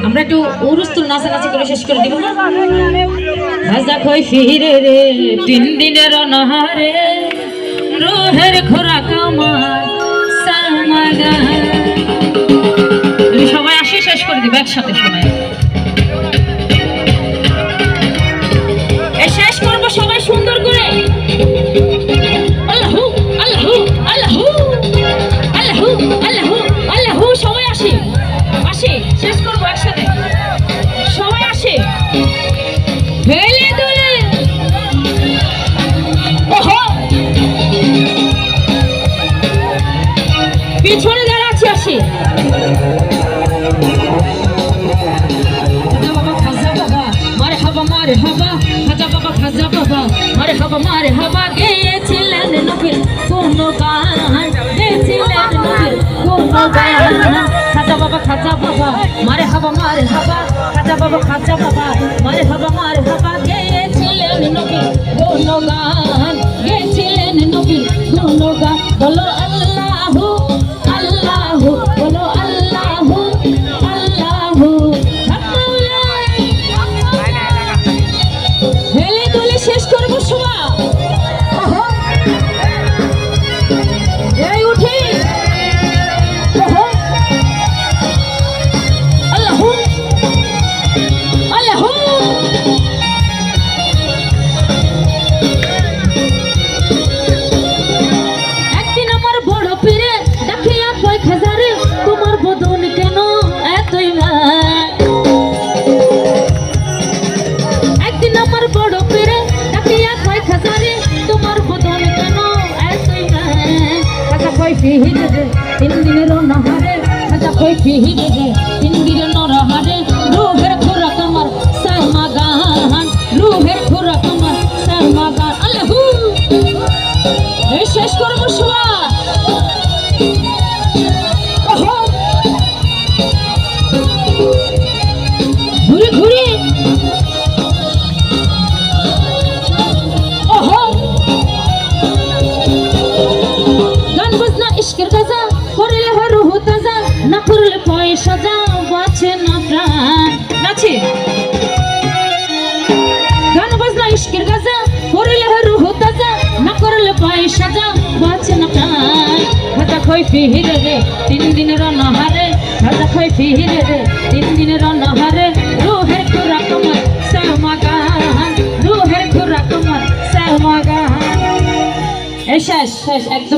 আমরা একটু উরুস্তুল নাচানাচি করে শেষ করে দিব না। ভাজা কই ফিরে রে 3 দিনের অনাহারে রোহের খোরাক আমার সামাগা। সবাই আসে শেষ করে দিব একসাথে সবাই। শেষ করবো সবাই সুন্দর করে। আল্লাহু আল্লাহু আল্লাহু আল্লাহু আল্লাহু আল্লাহু। সবাই আসে আসে শেষ করবো একসাথে সবাই আসে। হেলে দুলে ওহো পিছনে যারা আছে আসে। মারে হাবা গেয়েছিলেন নবীর কোন গান, গেয়েছিলেন নবীর কোন গান। খাজা বাবা মারে হাবা খাজা বাবা মারে হাবা গেয়েছিলেন নবীর কোন গান, গেয়েছিলেন নবীর কোন গান। বলো আল্লাহু আল্লাহু বলো আল্লাহু আল্লাহু। হেলে দুলে শেষ করবো সবাই। এই উঠি আল্লাহু আল্লাহু। একদিন আমার বড় পীরে ডাকিয়া কয় খাজারে তোমার বদন কেন এতই মান। একদিন আমার বড় পীরে ডাকিয়া কয় খাজারে তোমার বদন কেন এতই মান। খাজা কয় ফিরে রে 3 দিনের অনাহারে, খাজা কয় ফিরে রে 3 দিনের অনাহারে রোহের খোরাক আমার সারমা গান, রোহের খোরাক আমার সারমা গান। আল্লাহু এই শেষ করবো সবাই। ঘুরে ঘুরে গান বাজনা ইশকের গাজা করলে হয় রুহ তাজা, না করলে পয়সা যা বাঁচে না প্রাণ। নাচে গান বাজনা ইশকের গাজা করলে হয় রুহ তাজা, না করলে পয়সা যা বাঁচে না প্রাণ। খাজা কয় ফিরে রে 3 দিনের অনাহারে, খাজা কয় ফিরে রে 3 দিনের অনাহারে রোহের খোরাক আমার সারমা গান, রোহের খোরাক আমার সারমা গান। শেষ শেষ একদম।